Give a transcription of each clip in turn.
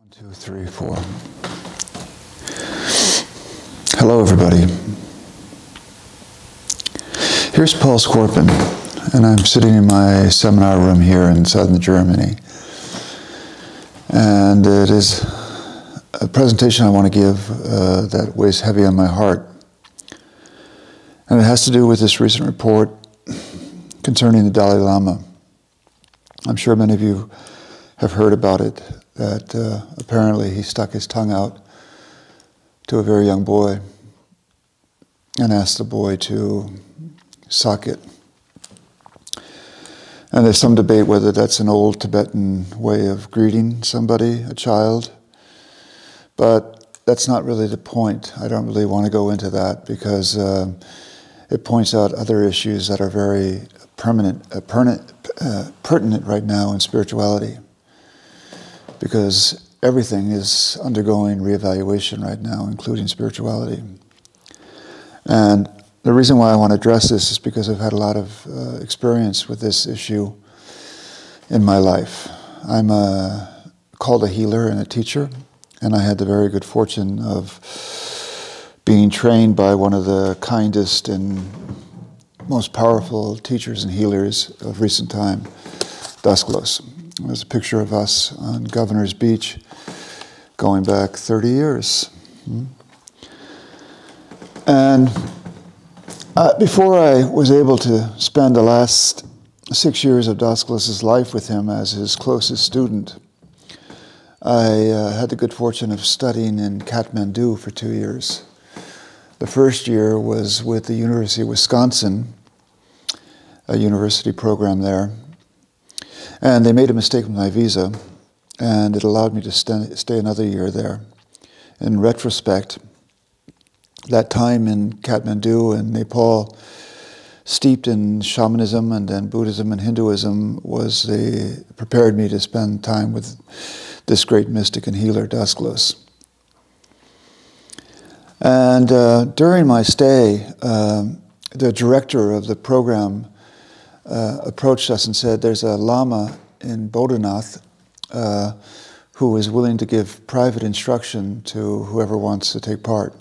1, 2, 3, 4. Hello, everybody. Here's Paul Scorpin, and I'm sitting in my seminar room here in southern Germany. And it is a presentation I want to give that weighs heavy on my heart. And it has to do with this recent report concerning the Dalai Lama. I'm sure many of you have heard about it, that apparently he stuck his tongue out to a very young boy and asked the boy to suck it. And there's some debate whether that's an old Tibetan way of greeting somebody, a child. But that's not really the point. I don't really want to go into that because it points out other issues that are very pertinent right now in spirituality. Because everything is undergoing reevaluation right now, including spirituality. And the reason why I want to address this is because I've had a lot of experience with this issue in my life. I'm called a healer and a teacher, and I had the very good fortune of being trained by one of the kindest and most powerful teachers and healers of recent time, Dasklos. There's a picture of us on Governor's Beach going back 30 years. And before I was able to spend the last 6 years of Dasklos' life with him as his closest student, I had the good fortune of studying in Kathmandu for 2 years. The first year was with the University of Wisconsin, a university program there. And they made a mistake with my visa, and it allowed me to stay another year there. In retrospect, that time in Kathmandu and Nepal, steeped in shamanism and then Buddhism and Hinduism, prepared me to spend time with this great mystic and healer, Dasklos. And during my stay, the director of the program approached us and said, there's a Lama in Bodhanath who is willing to give private instruction to whoever wants to take part.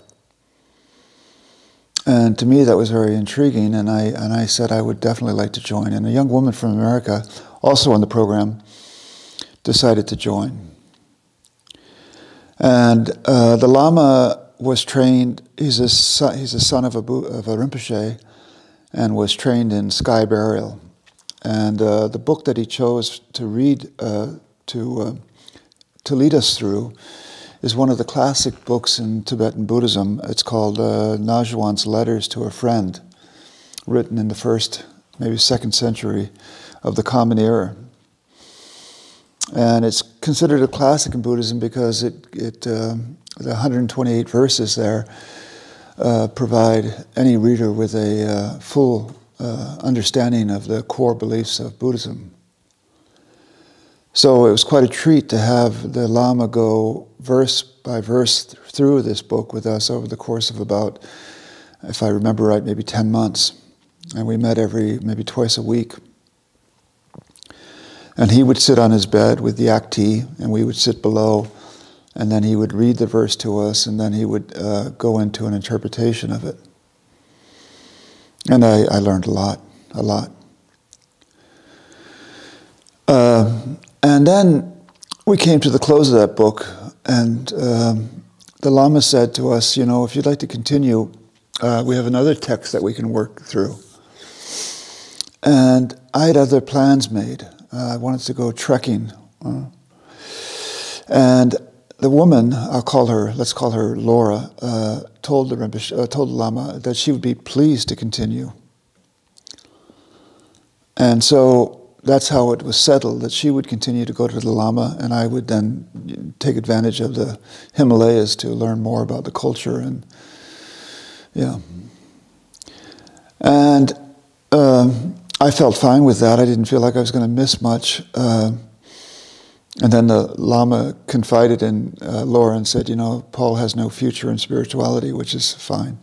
And to me that was very intriguing, and I said I would definitely like to join. And a young woman from America, also on the program, decided to join. And the Lama was trained, he's a son of a Rinpoche, and was trained in sky burial. And the book that he chose to read, to lead us through, is one of the classic books in Tibetan Buddhism. It's called Najuan's Letters to a Friend, written in the first, maybe 2nd century of the Common Era. And it's considered a classic in Buddhism because the 128 verses there provide any reader with a full understanding of the core beliefs of Buddhism. So it was quite a treat to have the Lama go verse by verse through this book with us over the course of about, if I remember right, maybe 10 months. And we met maybe twice a week. And he would sit on his bed with the yakti, and we would sit below, and then he would read the verse to us, and then he would go into an interpretation of it. And I learned a lot. And then we came to the close of that book, and the Lama said to us, if you'd like to continue, we have another text that we can work through. And I had other plans made. I wanted to go trekking. And the woman, let's call her Laura, told the Lama that she would be pleased to continue. And so that's how it was settled, that she would continue to go to the Lama, and I would then take advantage of the Himalayas to learn more about the culture. And I felt fine with that. I didn't feel like I was going to miss much. And then the Lama confided in Laura and said, Paul has no future in spirituality, which is fine.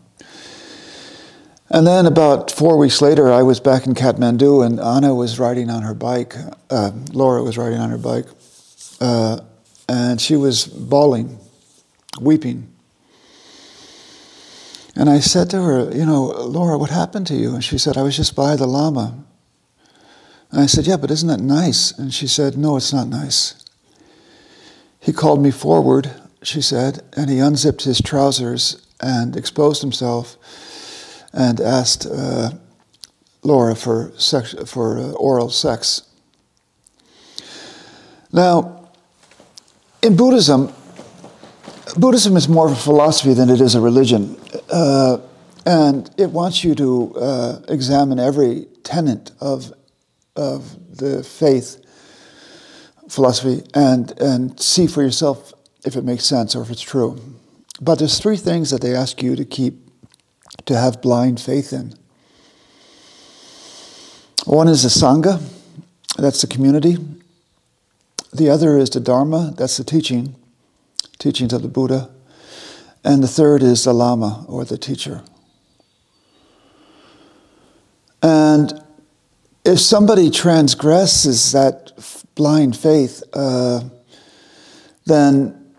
And then about 4 weeks later, I was back in Kathmandu, and Anna was riding on her bike. Laura was riding on her bike. and she was bawling, weeping. And I said to her, Laura, what happened to you? And she said, I was just by the Lama. And I said, yeah, but isn't that nice? And she said, no, it's not nice. He called me forward, she said, and he unzipped his trousers and exposed himself and asked Laura for oral sex. Now, in Buddhism is more of a philosophy than it is a religion. And it wants you to examine every tenet of the faith philosophy and see for yourself if it makes sense or if it's true. But there's three things that they ask you to have blind faith in. One is the Sangha, that's the community. The other is the Dharma, that's the teachings of the Buddha. And the third is the Lama, or the teacher. And if somebody transgresses that blind faith, then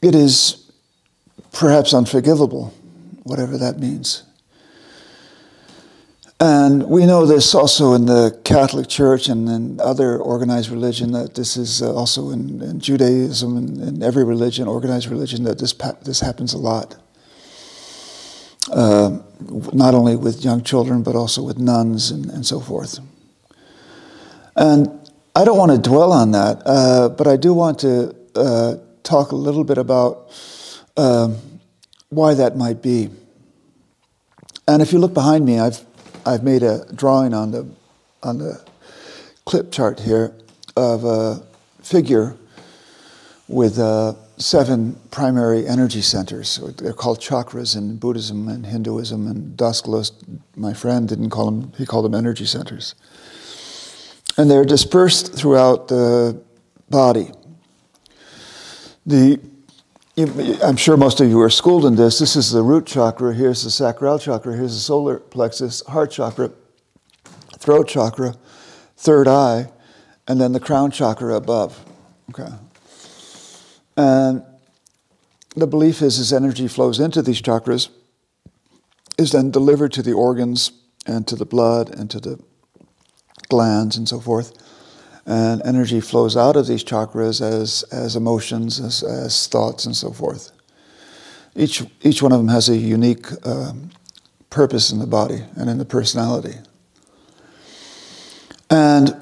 it is perhaps unforgivable, whatever that means. And we know this also in the Catholic Church and in other organized religion, that this is also in Judaism and in every religion, organized religion, that this happens a lot. Not only with young children, but also with nuns and so forth. And I don't want to dwell on that, but I do want to talk a little bit about why that might be. And if you look behind me, I've made a drawing on the clip chart here of a figure with 7 primary energy centers. They're called chakras in Buddhism and Hinduism, and Daskalos, my friend, he called them energy centers. And they're dispersed throughout the body. I'm sure most of you are schooled in this. This is the root chakra, here's the sacral chakra, here's the solar plexus, heart chakra, throat chakra, third eye, and then the crown chakra above. Okay. And the belief is energy flows into these chakras, is then delivered to the organs and to the blood and to the glands and so forth. And energy flows out of these chakras as emotions, as thoughts, and so forth. Each one of them has a unique purpose in the body and in the personality. And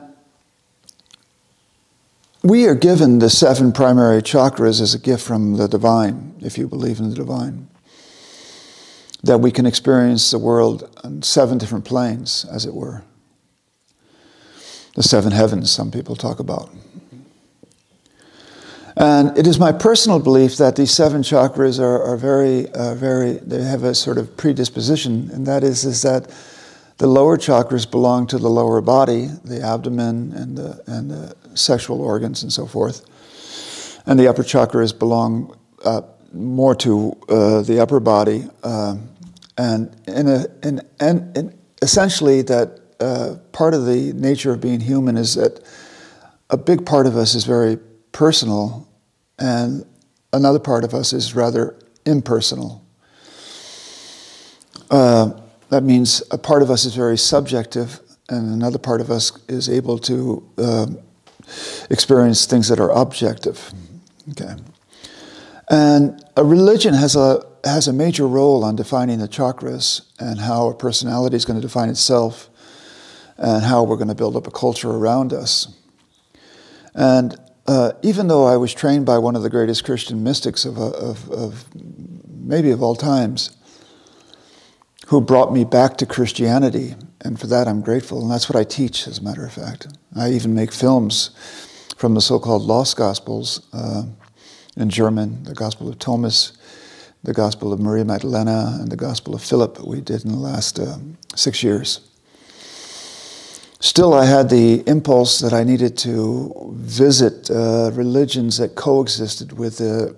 we are given the 7 primary chakras as a gift from the divine, if you believe in the divine. That we can experience the world on 7 different planes, as it were. The 7 heavens, some people talk about. And it is my personal belief that these 7 chakras are very, they have a sort of predisposition, and that is that the lower chakras belong to the lower body, the abdomen and the sexual organs and so forth. And the upper chakras belong more to the upper body. And essentially that part of the nature of being human is that a big part of us is very personal and another part of us is rather impersonal. That means a part of us is very subjective and another part of us is able to experience things that are objective. Okay. And a religion has a major role on defining the chakras and how a personality is going to define itself and how we're going to build up a culture around us. And even though I was trained by one of the greatest Christian mystics of maybe of all times, who brought me back to Christianity, and for that I'm grateful, and that's what I teach, as a matter of fact. I even make films from the so-called lost Gospels in German, the Gospel of Thomas, the Gospel of Maria Magdalena, and the Gospel of Philip we did in the last 6 years. Still, I had the impulse that I needed to visit religions that coexisted with the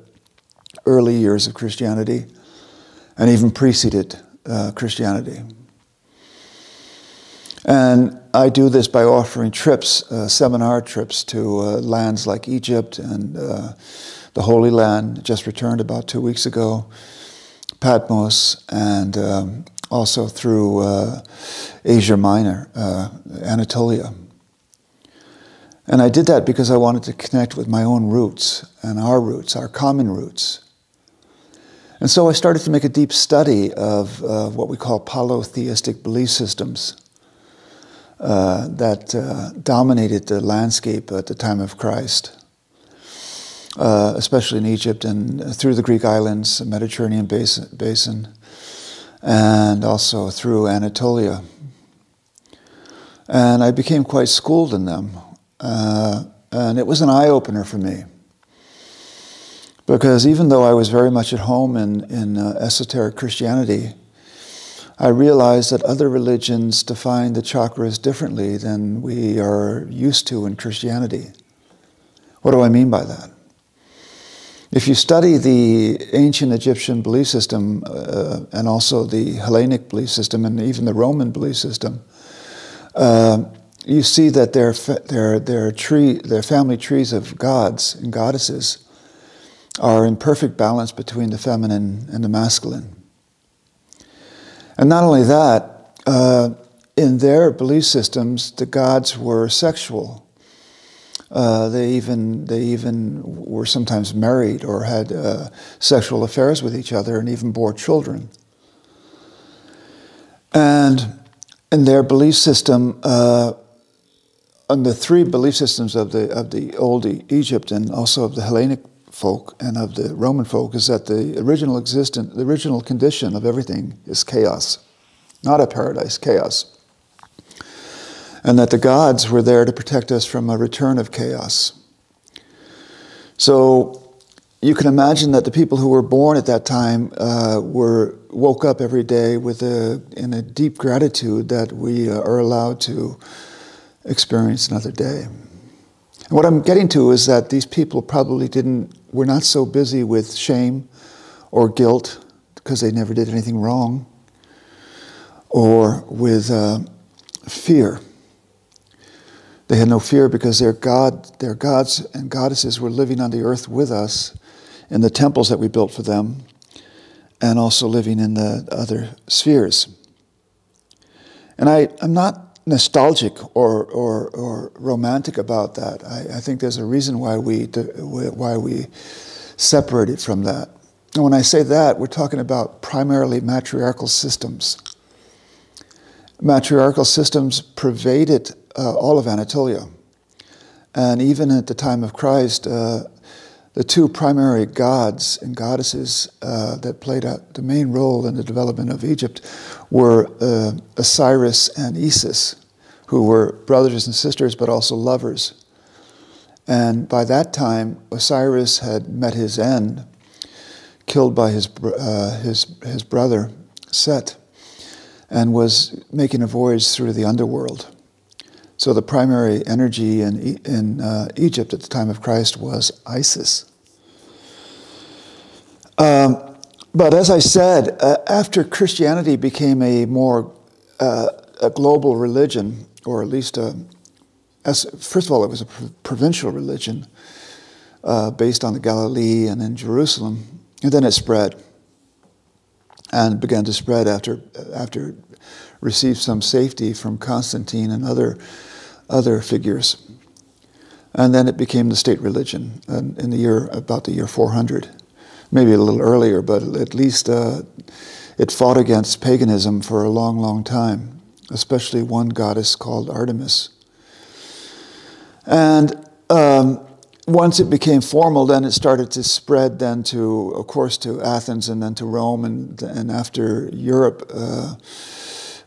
early years of Christianity and even preceded Christianity. And I do this by offering trips, seminar trips to lands like Egypt and the Holy Land, just returned about 2 weeks ago, Patmos, and also through Asia Minor, Anatolia. And I did that because I wanted to connect with my own roots, our common roots. And so I started to make a deep study of what we call polytheistic belief systems that dominated the landscape at the time of Christ, especially in Egypt and through the Greek islands, the Mediterranean basin, and also through Anatolia. And I became quite schooled in them. And it was an eye-opener for me. Because even though I was very much at home in esoteric Christianity, I realized that other religions define the chakras differently than we are used to in Christianity. What do I mean by that? If you study the ancient Egyptian belief system and also the Hellenic belief system and even the Roman belief system, you see that their family trees of gods and goddesses are in perfect balance between the feminine and the masculine. And not only that, in their belief systems, the gods were sexual. They even were sometimes married or had sexual affairs with each other and even bore children. And in their belief system, on the three belief systems of the old Egypt and also of the Hellenic folk and of the Roman folk, is that the original condition of everything is chaos, not a paradise, chaos. And that the gods were there to protect us from a return of chaos. So you can imagine that the people who were born at that time woke up every day in a deep gratitude that we are allowed to experience another day. And what I'm getting to is that these people probably were not so busy with shame or guilt because they never did anything wrong, or with fear. They had no fear because their gods and goddesses were living on the earth with us in the temples that we built for them, and also living in the other spheres. And I'm not nostalgic or romantic about that. I think there's a reason why we separated from that. And when I say that, we're talking about primarily matriarchal systems. Matriarchal systems pervaded all of Anatolia. And even at the time of Christ, the two primary gods and goddesses that played the main role in the development of Egypt were Osiris and Isis, who were brothers and sisters but also lovers. And by that time, Osiris had met his end, killed by his brother Set, and was making a voyage through the underworld. So the primary energy in Egypt at the time of Christ was Isis. But as I said, after Christianity became a more a global religion, or at least first of all, it was a provincial religion based on the Galilee and in Jerusalem, and then it spread and began to spread after it received some safety from Constantine and other figures. And then it became the state religion in about the year 400, maybe a little earlier, but at least it fought against paganism for a long, long time, especially one goddess called Artemis. And once it became formal, then it started to spread then to, of course, to Athens and then to Rome and after Europe,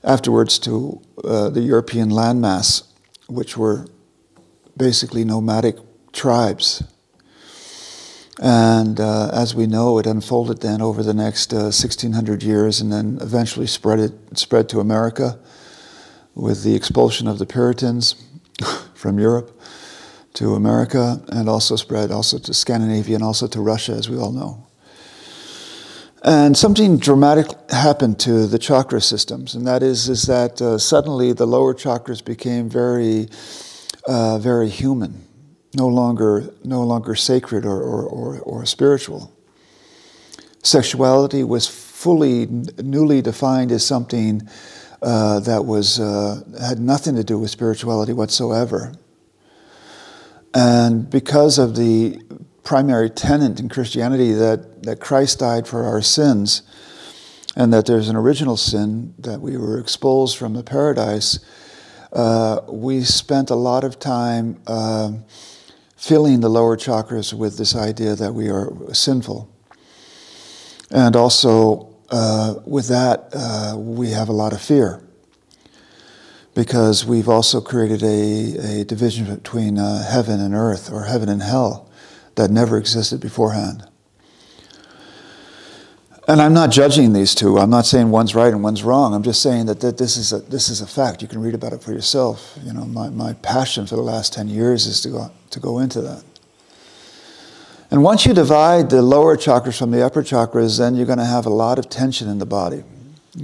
afterwards to the European landmass, which were basically nomadic tribes. And as we know, it unfolded then over the next 1,600 years, and then eventually spread to America with the expulsion of the Puritans from Europe to America, and also spread also to Scandinavia and also to Russia, as we all know. And something dramatic happened to the chakra systems, and that is that suddenly the lower chakras became very, very human, no longer sacred or spiritual. Sexuality was fully, newly defined as something that had nothing to do with spirituality whatsoever. And because of the primary tenet in Christianity that Christ died for our sins, and that there's an original sin, that we were expulsed from the paradise, we spent a lot of time filling the lower chakras with this idea that we are sinful. And also, with that, we have a lot of fear, because we've also created a division between heaven and earth, or heaven and hell, that never existed beforehand. And I'm not judging these two. I'm not saying one's right and one's wrong. I'm just saying that this is a fact. You can read about it for yourself. You know, my passion for the last 10 years is to go into that. And once you divide the lower chakras from the upper chakras, then you're going to have a lot of tension in the body.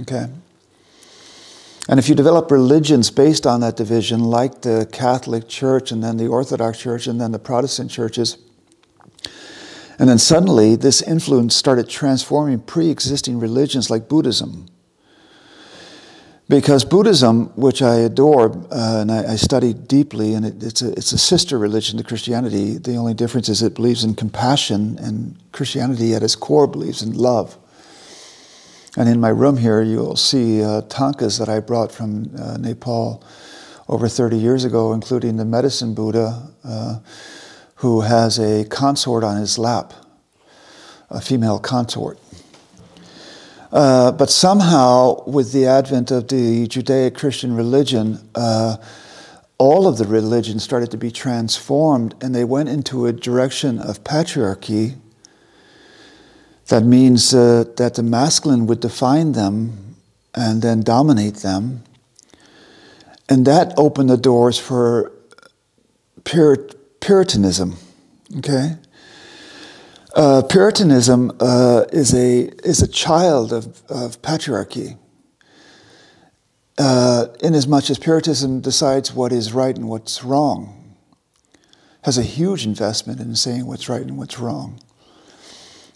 Okay? And if you develop religions based on that division, like the Catholic Church and then the Orthodox Church and then the Protestant churches, and then suddenly this influence started transforming pre-existing religions like Buddhism. Because Buddhism, which I adore and I study deeply, and it's a sister religion to Christianity. The only difference is it believes in compassion, and Christianity at its core believes in love. And in my room here, you'll see tankas that I brought from Nepal over 30 years ago, including the medicine Buddha, who has a consort on his lap, a female consort. But somehow, with the advent of the Judeo-Christian religion, all of the religions started to be transformed, and they went into a direction of patriarchy. That means that the masculine would define them and then dominate them. And that opened the doors for Puritanism. Okay? Puritanism is a child of patriarchy, inasmuch as Puritanism decides what is right and what's wrong, has a huge investment in saying what's right and what's wrong.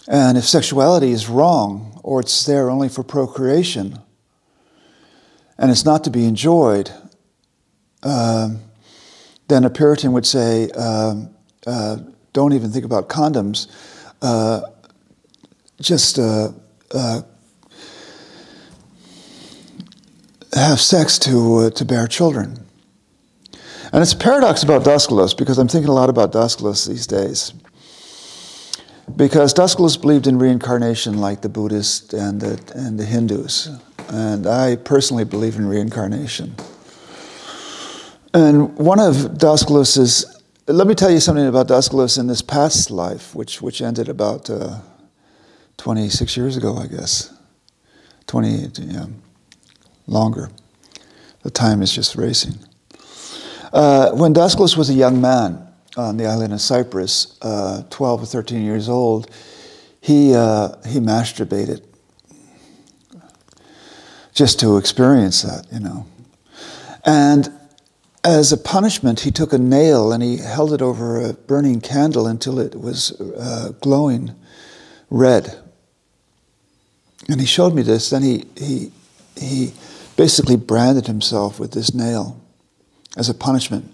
And if sexuality is wrong, or it's there only for procreation, and it's not to be enjoyed, then a Puritan would say, don't even think about condoms, just have sex to bear children. And it's a paradox about Daskalos, because I'm thinking a lot about Daskalos these days. Because Daskalos believed in reincarnation like the Buddhists and the Hindus. And I personally believe in reincarnation. And one of Daskalos's, let me tell you something about Daskalos in this past life, which ended about 26 years ago, I guess. 28, yeah, longer. The time is just racing. When Daskalos was a young man on the island of Cyprus, 12 or 13 years old, he masturbated just to experience that, you know. And as a punishment, he took a nail and he held it over a burning candle until it was glowing red. And he showed me this. Then he basically branded himself with this nail as a punishment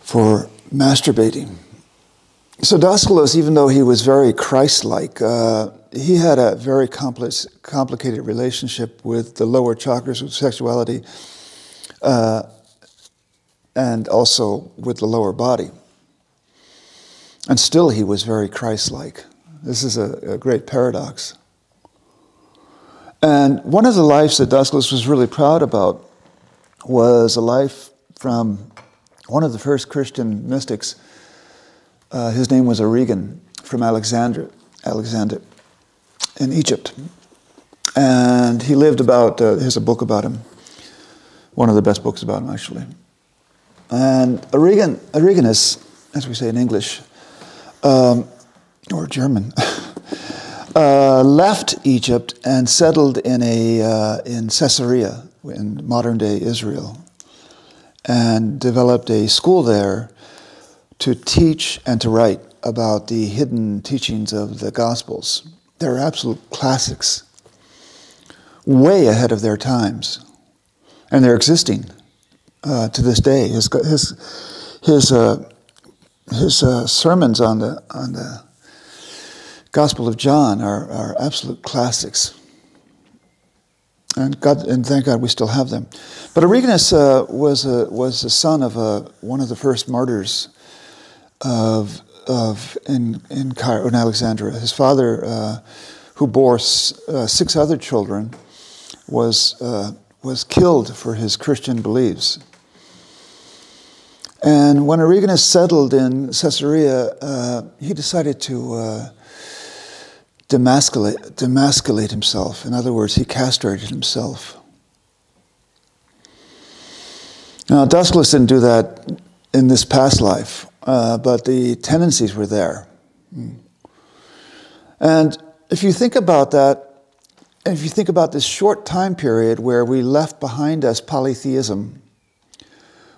for masturbating. So Daskalos, even though he was very Christ-like, he had a very complicated relationship with the lower chakras, with sexuality, and also with the lower body. And still he was very Christ-like. This is a great paradox. And one of the lives that Daskalos was really proud about was a life from one of the first Christian mystics. His name was Origen, from Alexander in Egypt. And he lived about, here's a book about him, one of the best books about him, actually. And Origenus, as we say in English, or German, left Egypt and settled in Caesarea in modern-day Israel, and developed a school there to teach and to write about the hidden teachings of the Gospels. They're absolute classics, way ahead of their times, and they're existing to this day. His sermons on the Gospel of John are absolute classics, and thank God we still have them. But Origenus was the son of one of the first martyrs in Alexandria. His father, who bore 6 other children, was killed for his Christian beliefs. And when Origenus settled in Caesarea, he decided to demasculate himself. In other words, he castrated himself. Now, Daedalus didn't do that in this past life, but the tendencies were there. And if you think about that, if you think about this short time period where we left behind us polytheism,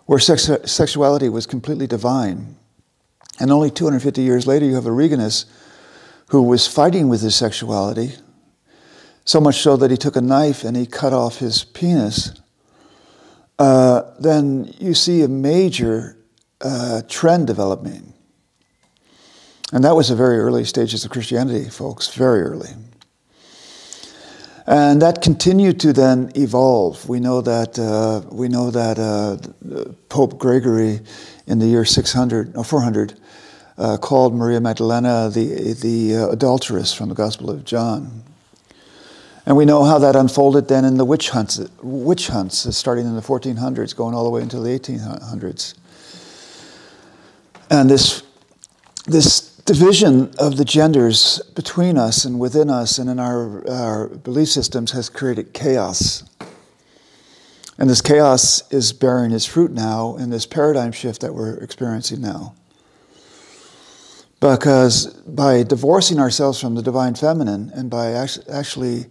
where sexuality was completely divine, and only 250 years later you have Origenus, who was fighting with his sexuality, so much so that he took a knife and he cut off his penis, then you see a major trend developing. And that was the very early stages of Christianity, folks, very early. And that continued to then evolve. We know that Pope Gregory in the year 400 called Maria Magdalena the adulteress from the Gospel of John. And we know how that unfolded then in the witch hunts starting in the 1400s, going all the way until the 1800s. And this division of the genders between us and within us and in our belief systems has created chaos. And this chaos is bearing its fruit now in this paradigm shift that we're experiencing now. Because by divorcing ourselves from the divine feminine and by actually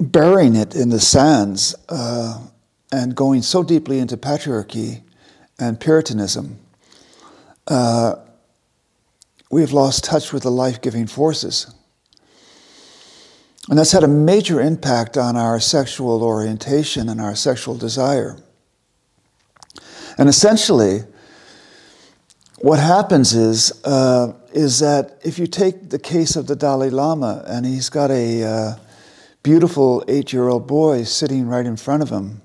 burying it in the sands and going so deeply into patriarchy and Puritanism, we have lost touch with the life-giving forces. And that's had a major impact on our sexual orientation and our sexual desire. And essentially, what happens is that if you take the case of the Dalai Lama, and he's got a beautiful 8-year-old boy sitting right in front of him,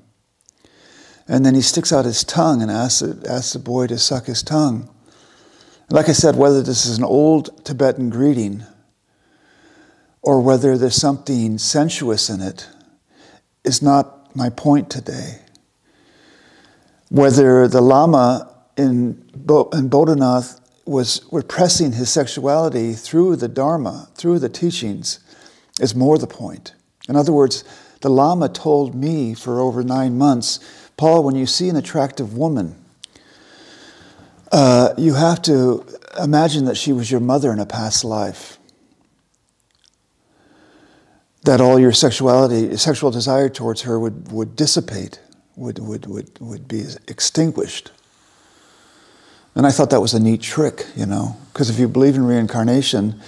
and then he sticks out his tongue and asks the boy to suck his tongue. Like I said, whether this is an old Tibetan greeting or whether there's something sensuous in it is not my point today. Whether the Lama in Bodhanath was repressing his sexuality through the Dharma, through the teachings, is more the point. In other words, the Lama told me for over 9 months, Paul, when you see an attractive woman, you have to imagine that she was your mother in a past life. That all your sexual desire towards her would dissipate, would be extinguished. And I thought that was a neat trick, because if you believe in reincarnation,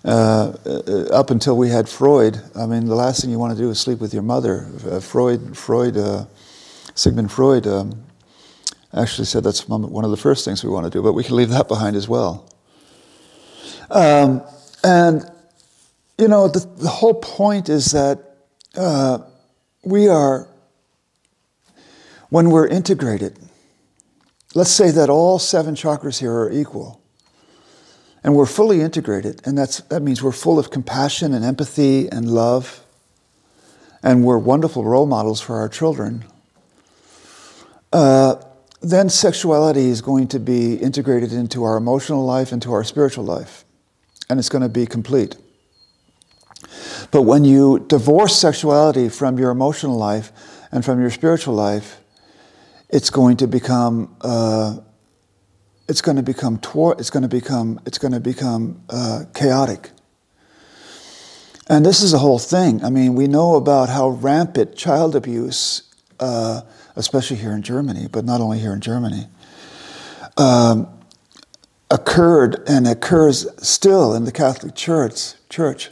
up until we had Freud, I mean, the last thing you want to do is sleep with your mother. Sigmund Freud actually said that's one of the first things we want to do, but we can leave that behind as well. The whole point is that when we're integrated, let's say that all 7 chakras here are equal, and we're fully integrated, and that means we're full of compassion and empathy and love, and we're wonderful role models for our children, then sexuality is going to be integrated into our emotional life, into our spiritual life, and it's going to be complete. But when you divorce sexuality from your emotional life and from your spiritual life, it's going to become chaotic. And this is a whole thing. I mean, we know about how rampant child abuse, especially here in Germany, but not only here in Germany, occurred and occurs still in the Catholic Church.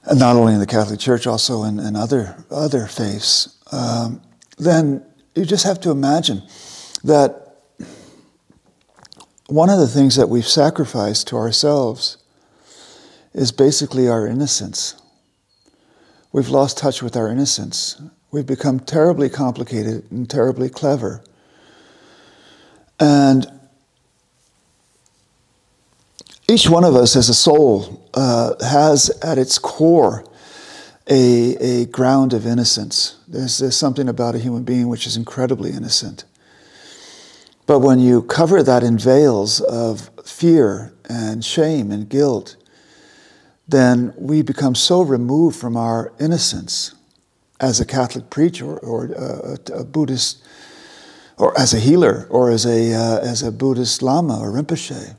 And not only in the Catholic Church, also in other faiths. Then you just have to imagine that one of the things that we've sacrificed to ourselves is basically our innocence. We've lost touch with our innocence. We've become terribly complicated and terribly clever. And each one of us as a soul has at its core a ground of innocence. There's something about a human being which is incredibly innocent. But when you cover that in veils of fear and shame and guilt, then we become so removed from our innocence as a Catholic preacher or a Buddhist, or as a healer, or as a Buddhist Lama or Rinpoche.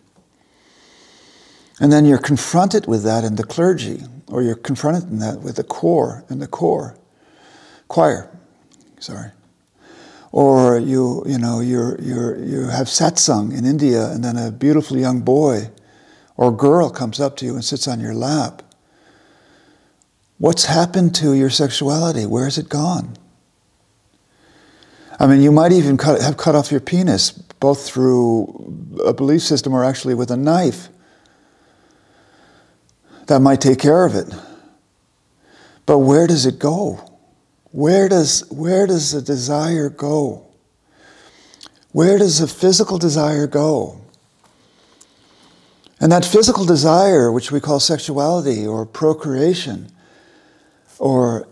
And then you're confronted with that in the clergy, or you're confronted in that with the choir, or you have satsang in India, and then a beautiful young boy or girl comes up to you and sits on your lap. What's happened to your sexuality? Where has it gone? I mean, you might even have cut off your penis, both through a belief system or actually with a knife. That might take care of it. But where does it go? Where does the desire go? Where does the physical desire go? And that physical desire, which we call sexuality or procreation, or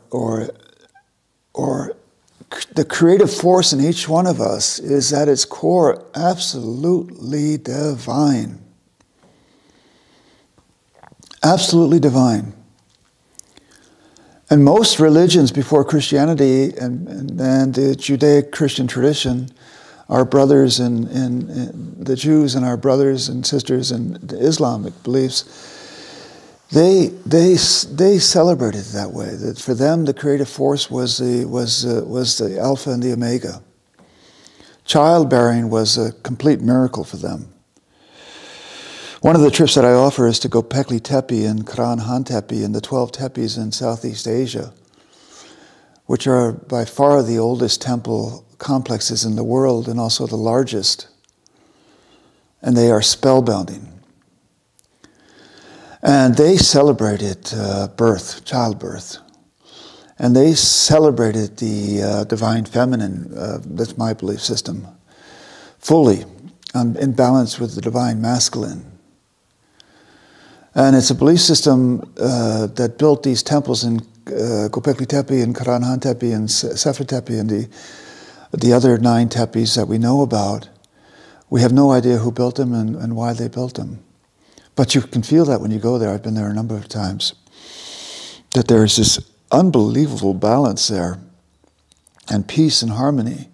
the creative force in each one of us, is at its core absolutely divine. Absolutely divine. And most religions before Christianity and the Judeo-Christian tradition, our brothers in the Jews and our brothers and sisters in the Islamic beliefs, they celebrated it that way. That for them, the creative force was the Alpha and the Omega. Childbearing was a complete miracle for them. One of the trips that I offer is to Göbekli Tepe and Karahan Tepe and the 12 tepes in Southeast Asia, which are by far the oldest temple complexes in the world and also the largest. And they are spellbinding. And they celebrated childbirth. And they celebrated the divine feminine, that's my belief system, fully in balance with the divine masculine. And it's a belief system that built these temples in Göbekli Tepe and Karahan Tepe and Sefer Tepe and the other 9 tepes that we know about. We have no idea who built them and why they built them. But you can feel that when you go there. I've been there a number of times. That there is this unbelievable balance there and peace and harmony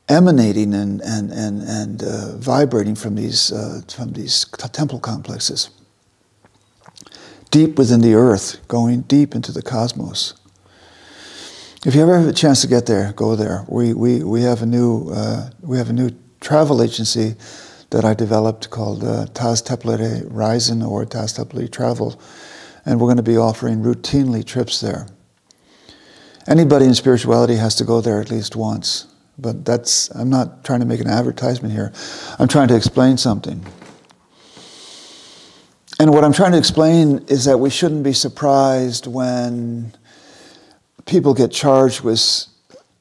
emanating and vibrating from these temple complexes. Deep within the earth, going deep into the cosmos. If you ever have a chance to get there, go there. We have a new travel agency that I developed called Tas Teplere Reisen or Tas Teplere Travel, and we're going to be offering routinely trips there. Anybody in spirituality has to go there at least once, but I'm not trying to make an advertisement here. I'm trying to explain something. And what I'm trying to explain is that we shouldn't be surprised when people get charged with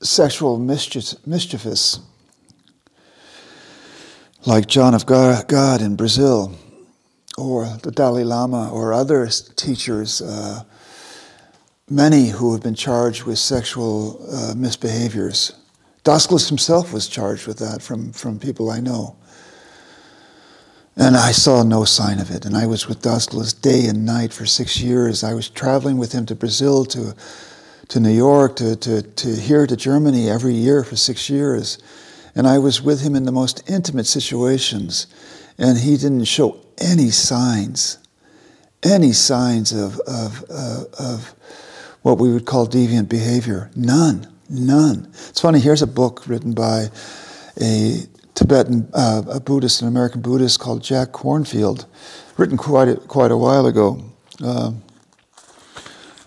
sexual mischievous, like John of God in Brazil, or the Dalai Lama, or other teachers, many who have been charged with sexual misbehaviors. Dasclus himself was charged with that from people I know. And I saw no sign of it. And I was with Dasclus day and night for 6 years. I was traveling with him to Brazil, to New York, to here to Germany every year for 6 years. And I was with him in the most intimate situations. And he didn't show any signs any signs of what we would call deviant behavior. None. It's funny, here's a book written by a Tibetan a Buddhist, an American Buddhist called Jack Kornfield, written quite a while ago,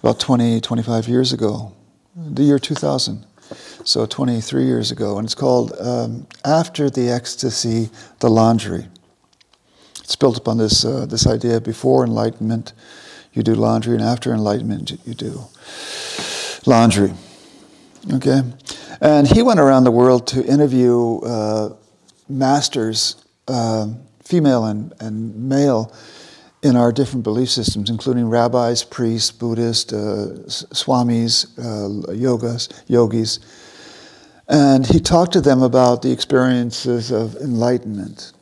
about 25 years ago, the year 2000, so 23 years ago, and it's called After the Ecstasy, the Laundry. It's built upon this idea: before enlightenment, you do laundry, and after enlightenment, you do laundry. Okay, and he went around the world to interview masters, female and male, in our different belief systems, including rabbis, priests, Buddhists, swamis, yogis. And he talked to them about the experiences of enlightenment.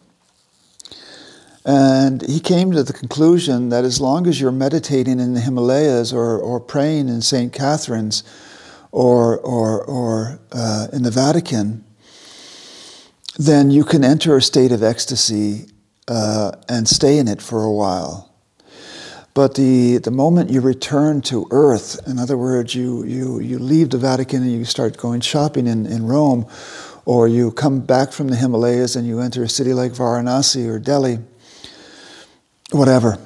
And he came to the conclusion that as long as you're meditating in the Himalayas or praying in St. Catherine's or in the Vatican, then you can enter a state of ecstasy and stay in it for a while. But the moment you return to earth, in other words, you leave the Vatican and you start going shopping in Rome, or you come back from the Himalayas and you enter a city like Varanasi or Delhi, whatever,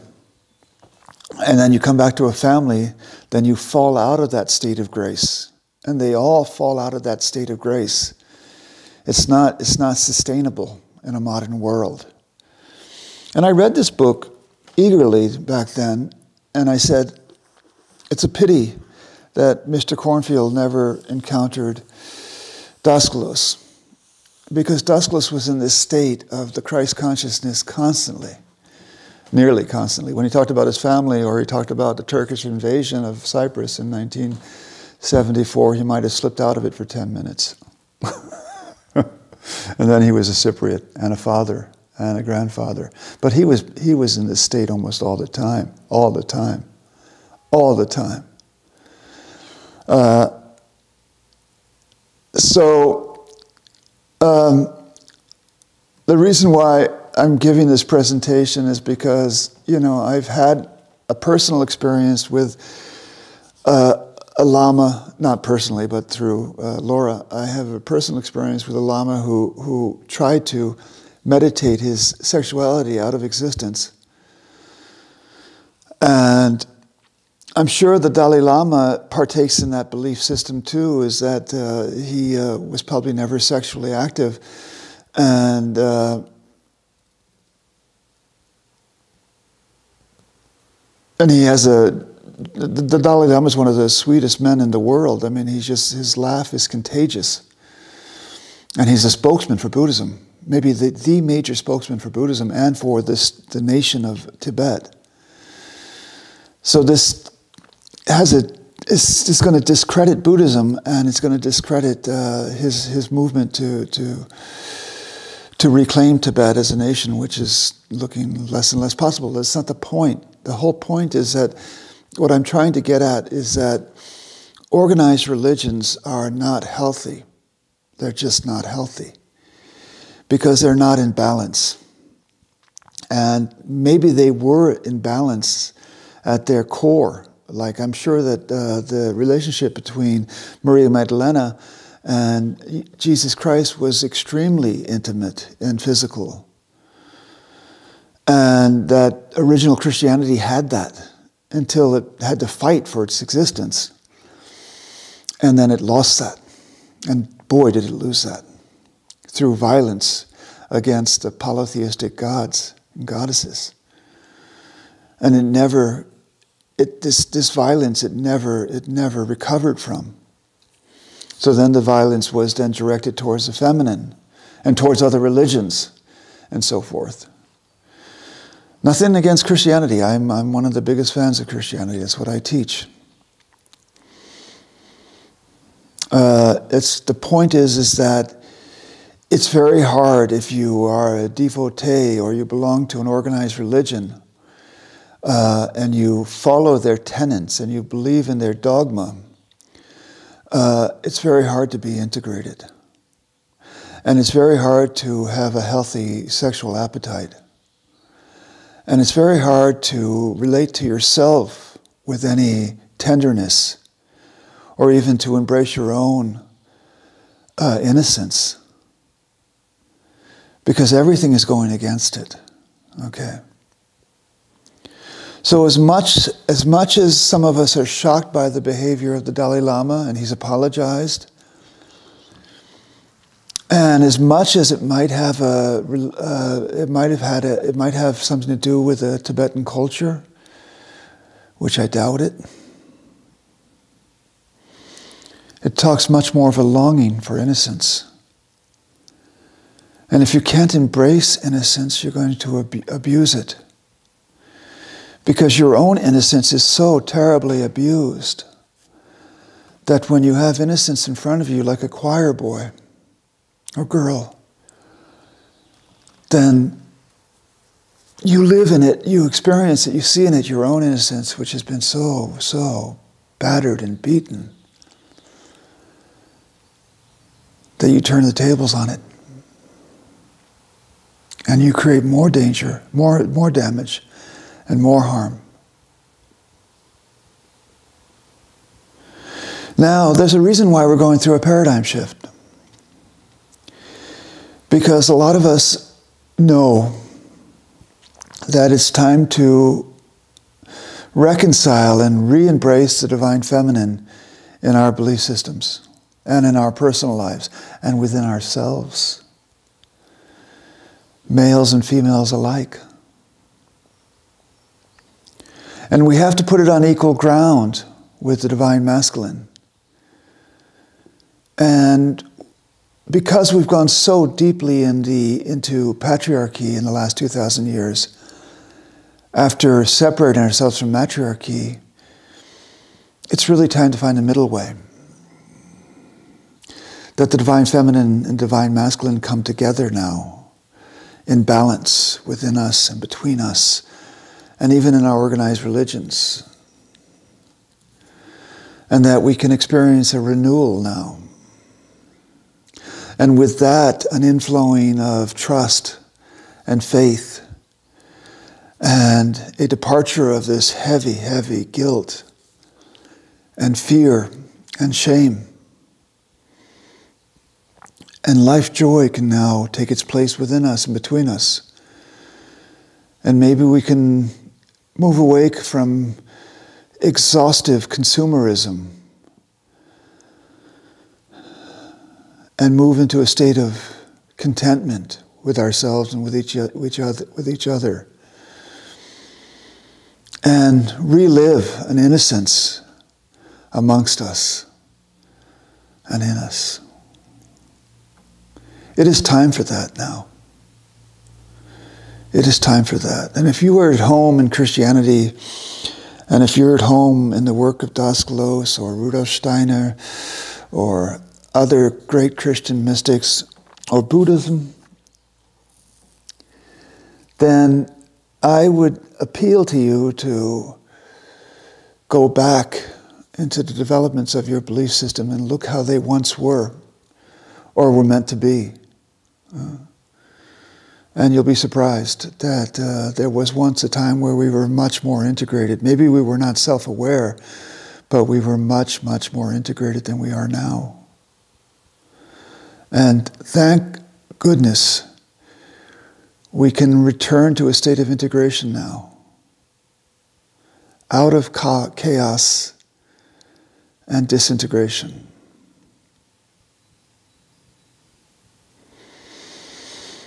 and then you come back to a family, then you fall out of that state of grace. And they all fall out of that state of grace. It's not sustainable in a modern world. And I read this book eagerly back then, and I said, it's a pity that Mr. Kornfield never encountered Daskalos, because Daskalos was in this state of the Christ consciousness constantly, nearly constantly. When he talked about his family, or he talked about the Turkish invasion of Cyprus in 1974, he might have slipped out of it for 10 minutes. And then he was a Cypriot and a father and a grandfather. But he was in this state almost all the time. The reason why I'm giving this presentation is because, I've had a personal experience with a Lama, not personally, but through Laura. I have a personal experience with a Lama who tried to meditate his sexuality out of existence. And I'm sure the Dalai Lama partakes in that belief system too, is that he was probably never sexually active. And he has the Dalai Lama is one of the sweetest men in the world. I mean, his laugh is contagious. And he's a spokesman for Buddhism, maybe the major spokesman for Buddhism and for the nation of Tibet. So this it's going to discredit Buddhism, and it's going to discredit his movement to reclaim Tibet as a nation, which is looking less and less possible. That's not the point. The whole point is that what I'm trying to get at is that organized religions are not healthy. They're just not healthy because they're not in balance. And maybe they were in balance at their core. Like, I'm sure that the relationship between Maria Magdalena and Jesus Christ was extremely intimate and physical. And that original Christianity had that until it had to fight for its existence. And then it lost that. And boy, did it lose that. Through violence against the polytheistic gods and goddesses. And this violence, it never recovered from. So then the violence was then directed towards the feminine and towards other religions and so forth. Nothing against Christianity. I'm one of the biggest fans of Christianity. That's what I teach. The point is that it's very hard if you are a devotee or you belong to an organized religion and you follow their tenets and you believe in their dogma. It's very hard to be integrated. And it's very hard to have a healthy sexual appetite. And it's very hard to relate to yourself with any tenderness, or even to embrace your own innocence, because everything is going against it. Okay. So as much as some of us are shocked by the behavior of the Dalai Lama, and he's apologized, and as much as it might have something to do with the Tibetan culture, which I doubt it, it talks much more of a longing for innocence. And if you can't embrace innocence, you're going to abuse it. Because your own innocence is so terribly abused that when you have innocence in front of you, like a choir boy or girl, then you live in it, you experience it, you see in it your own innocence, which has been so battered and beaten, that you turn the tables on it. And you create more danger, more damage, and more harm. Now, there's a reason why we're going through a paradigm shift. Because a lot of us know that it's time to reconcile and re-embrace the divine feminine in our belief systems and in our personal lives and within ourselves, males and females alike. And we have to put it on equal ground with the divine masculine. And because we've gone so deeply into patriarchy in the last 2,000 years, after separating ourselves from matriarchy, it's really time to find a middle way. That the divine feminine and divine masculine come together now in balance within us and between us, and even in our organized religions. And that we can experience a renewal now. And with that, an inflowing of trust and faith, and a departure of this heavy guilt and fear and shame. And life joy can now take its place within us and between us. And maybe we can move away from exhaustive consumerism and move into a state of contentment with ourselves and with each other. And relive an innocence amongst us and in us. It is time for that now. It is time for that. And if you are at home in Christianity, and if you're at home in the work of Daskalos or Rudolf Steiner or other great Christian mystics or Buddhism, then I would appeal to you to go back into the developments of your belief system and look how they once were or were meant to be. And you'll be surprised that there was once a time where we were much more integrated. Maybe we were not self-aware, but we were much more integrated than we are now. And thank goodness we can return to a state of integration now, out of chaos and disintegration.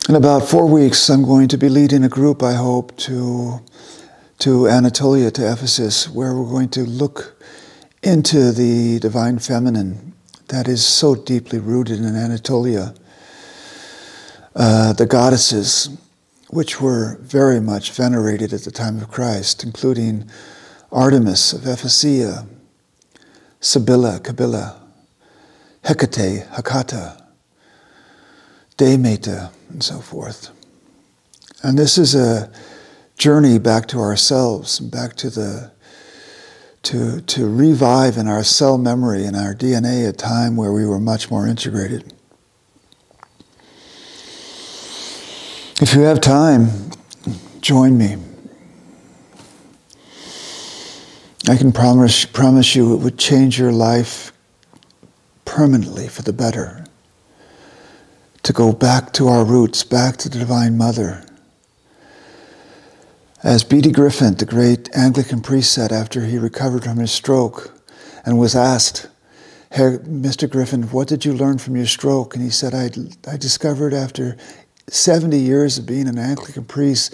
In about 4 weeks, I'm going to be leading a group, I hope, to Anatolia, to Ephesus, where we're going to look into the divine feminine that is so deeply rooted in Anatolia. The goddesses, which were very much venerated at the time of Christ, including Artemis of Ephesia, Sibylla, Kabila, Hecate, Hakata, Demeter, and so forth. And this is a journey back to ourselves, back to to revive in our cell memory and our DNA a time where we were much more integrated. If you have time, join me. I can promise you it would change your life permanently for the better. To go back to our roots, back to the Divine Mother. As B.D. Griffin, the great Anglican priest, said after he recovered from his stroke and was asked, "Herr, Mr. Griffin, what did you learn from your stroke?" And he said, I discovered after 70 years of being an Anglican priest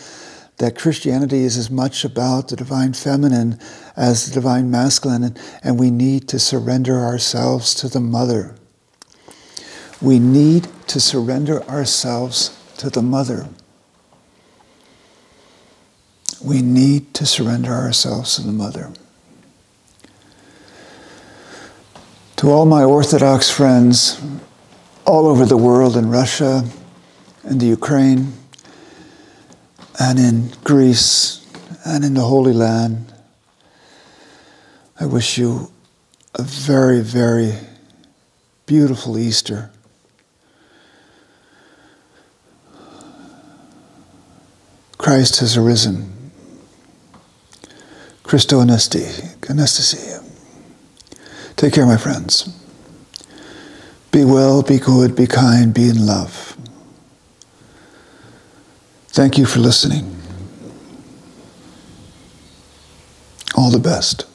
that Christianity is as much about the divine feminine as the divine masculine, and we need to surrender ourselves to the Mother. We need to surrender ourselves to the Mother. We need to surrender ourselves to the Mother. To all my Orthodox friends all over the world, in Russia, in the Ukraine, and in Greece, and in the Holy Land, I wish you a very, very beautiful Easter. Christ has arisen. Christo Anastasio. Take care, my friends. Be well, be good, be kind, be in love. Thank you for listening. All the best.